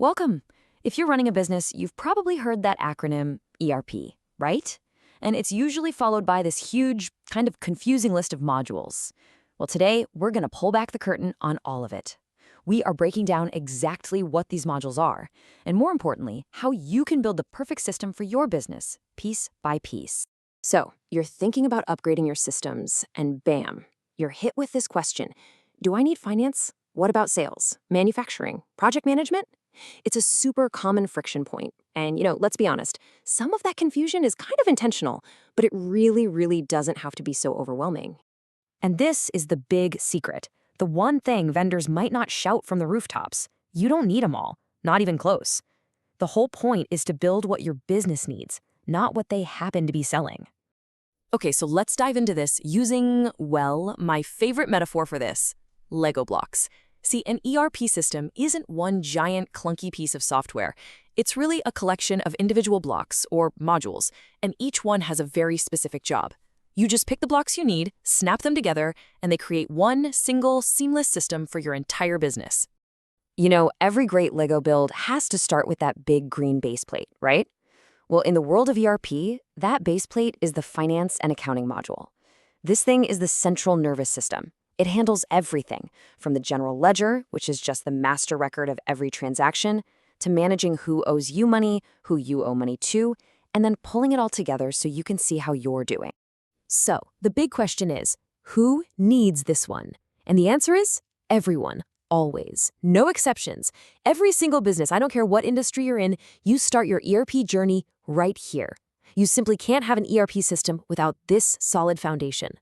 Welcome. If you're running a business, you've probably heard that acronym ERP, right? And it's usually followed by this huge, kind of confusing list of modules. Well, today, we're going to pull back the curtain on all of it. We are breaking down exactly what these modules are, and more importantly, how you can build the perfect system for your business, piece by piece. So, you're thinking about upgrading your systems, and bam, you're hit with this question. Do I need finance? What about sales, manufacturing, project management? It's a super common friction point. And, let's be honest, some of that confusion is kind of intentional, but it really doesn't have to be so overwhelming. And this is the big secret. The one thing vendors might not shout from the rooftops. You don't need them all, not even close. The whole point is to build what your business needs, not what they happen to be selling. Okay, so let's dive into this using, well, my favorite metaphor for this, Lego blocks. See, an ERP system isn't one giant clunky piece of software. It's really a collection of individual blocks, or modules, and each one has a very specific job. You just pick the blocks you need, snap them together, and they create one single, seamless system for your entire business. Every great Lego build has to start with that big green base plate, right? Well, in the world of ERP, that base plate is the finance and accounting module. This thing is the central nervous system. It handles everything, from the general ledger, which is just the master record of every transaction, to managing who owes you money, who you owe money to, and then pulling it all together so you can see how you're doing. So, the big question is, who needs this one? And the answer is everyone, always. No exceptions. Every single business, I don't care what industry you're in, you start your ERP journey right here. You simply can't have an ERP system without this solid foundation.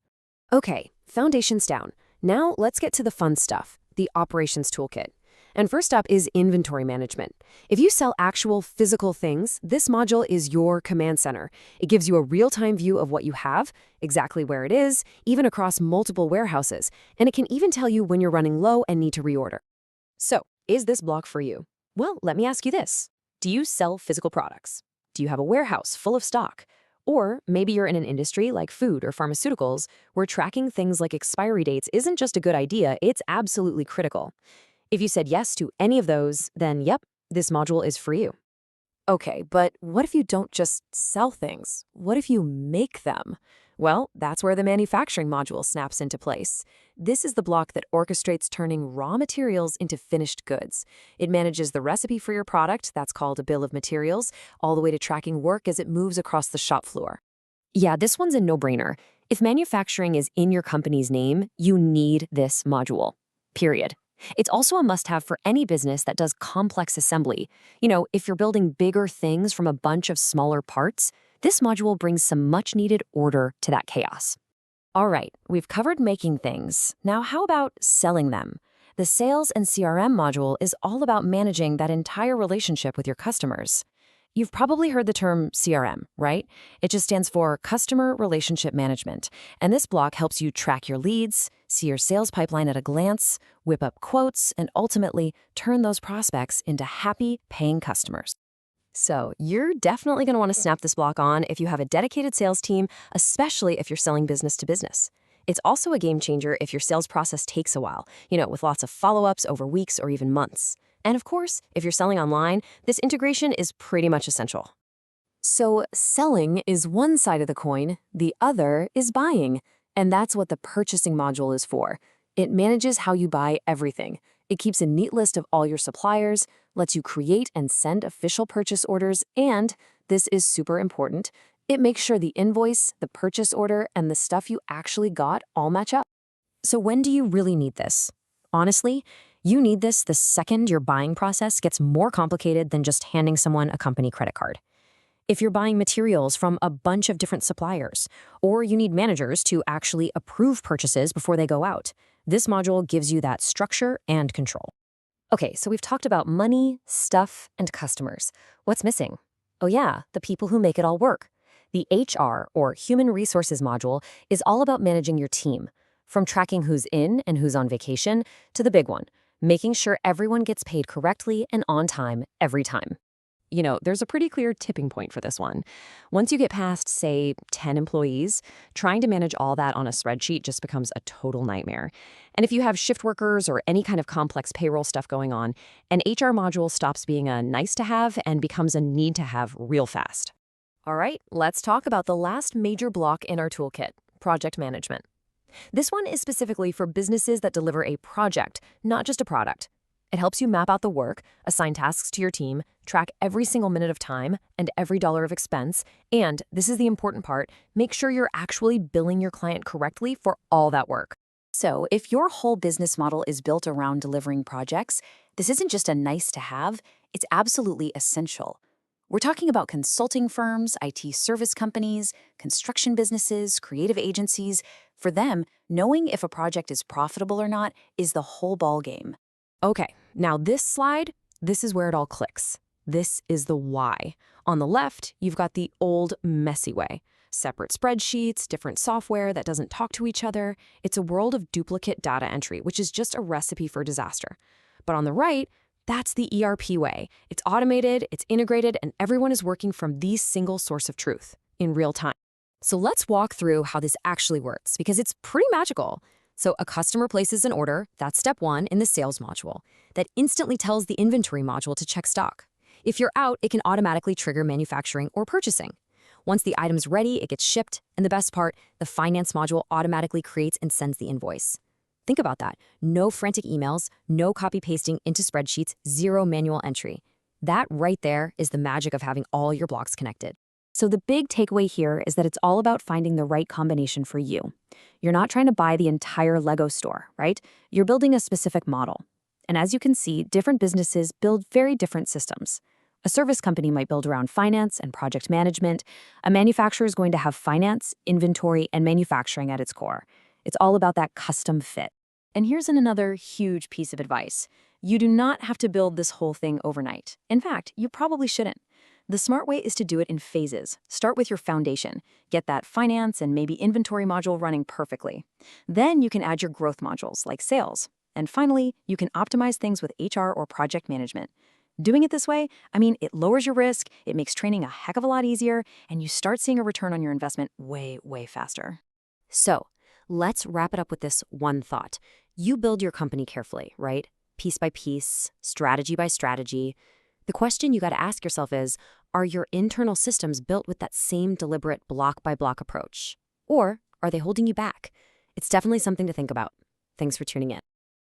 Okay, foundation's down. Now let's get to the fun stuff, the operations toolkit. And first up is inventory management. If you sell actual physical things, this module is your command center. It gives you a real-time view of what you have, exactly where it is, even across multiple warehouses, and it can even tell you when you're running low and need to reorder. So, is this block for you? Well, let me ask you this. Do you sell physical products? Do you have a warehouse full of stock? Or maybe you're in an industry like food or pharmaceuticals where tracking things like expiry dates isn't just a good idea, it's absolutely critical. If you said yes to any of those, then yep, this module is for you. Okay, but what if you don't just sell things? What if you make them? Well, that's where the manufacturing module snaps into place. This is the block that orchestrates turning raw materials into finished goods. It manages the recipe for your product, that's called a bill of materials, all the way to tracking work as it moves across the shop floor. Yeah, this one's a no-brainer. If manufacturing is in your company's name, you need this module. Period. It's also a must-have for any business that does complex assembly. If you're building bigger things from a bunch of smaller parts, this module brings some much-needed order to that chaos. All right, we've covered making things. Now how about selling them? The Sales and CRM module is all about managing that entire relationship with your customers. You've probably heard the term CRM, right? It just stands for Customer Relationship Management. And this block helps you track your leads, see your sales pipeline at a glance, whip up quotes, and ultimately turn those prospects into happy, paying customers. So you're definitely going to want to snap this block on if you have a dedicated sales team, especially if you're selling business to business. It's also a game changer if your sales process takes a while, with lots of follow-ups over weeks or even months. And of course, if you're selling online, this integration is pretty much essential. So selling is one side of the coin, the other is buying. And that's what the purchasing module is for. It manages how you buy everything. It keeps a neat list of all your suppliers, lets you create and send official purchase orders, and, this is super important, it makes sure the invoice, the purchase order, and the stuff you actually got all match up. So when do you really need this? Honestly, you need this the second your buying process gets more complicated than just handing someone a company credit card. If you're buying materials from a bunch of different suppliers, or you need managers to actually approve purchases before they go out, this module gives you that structure and control. Okay, so we've talked about money, stuff, and customers. What's missing? Oh yeah, the people who make it all work. The HR, or Human Resources module, is all about managing your team, from tracking who's in and who's on vacation to the big one, making sure everyone gets paid correctly and on time every time. there's a pretty clear tipping point for this one. Once you get past, say, 10 employees, trying to manage all that on a spreadsheet just becomes a total nightmare. And if you have shift workers or any kind of complex payroll stuff going on, an HR module stops being a nice to have and becomes a need to have real fast. All right, let's talk about the last major block in our toolkit, project management. This one is specifically for businesses that deliver a project, not just a product. It helps you map out the work, assign tasks to your team, track every single minute of time and every dollar of expense, and, this is the important part, make sure you're actually billing your client correctly for all that work. So, if your whole business model is built around delivering projects, this isn't just a nice to have, it's absolutely essential. We're talking about consulting firms, IT service companies, construction businesses, creative agencies. For them, knowing if a project is profitable or not is the whole ballgame. Okay, now this is where it all clicks. This is the why. On the left, you've got the old, messy way. Separate spreadsheets, different software that doesn't talk to each other. It's a world of duplicate data entry, which is just a recipe for disaster. But on the right, that's the ERP way. It's automated, it's integrated, and everyone is working from the single source of truth in real time. So let's walk through how this actually works, because it's pretty magical. So a customer places an order, that's step 1 in the sales module, that instantly tells the inventory module to check stock. If you're out, it can automatically trigger manufacturing or purchasing. Once the item's ready, it gets shipped, and the best part, the finance module automatically creates and sends the invoice. Think about that. No frantic emails, no copy-pasting into spreadsheets, zero manual entry. That right there is the magic of having all your blocks connected. So the big takeaway here is that it's all about finding the right combination for you. You're not trying to buy the entire Lego store, right? You're building a specific model. And as you can see, different businesses build very different systems. A service company might build around finance and project management. A manufacturer is going to have finance, inventory, and manufacturing at its core. It's all about that custom fit. And here's another huge piece of advice. You do not have to build this whole thing overnight. In fact, you probably shouldn't. The smart way is to do it in phases. Start with your foundation. Get that finance and maybe inventory module running perfectly. Then you can add your growth modules like sales. And finally, you can optimize things with HR or project management. Doing it this way, it lowers your risk, it makes training a heck of a lot easier, and you start seeing a return on your investment way, way faster. So, let's wrap it up with this one thought. You build your company carefully, right? Piece by piece, strategy by strategy. The question you got to ask yourself is, are your internal systems built with that same deliberate block-by-block approach? Or are they holding you back? It's definitely something to think about. Thanks for tuning in.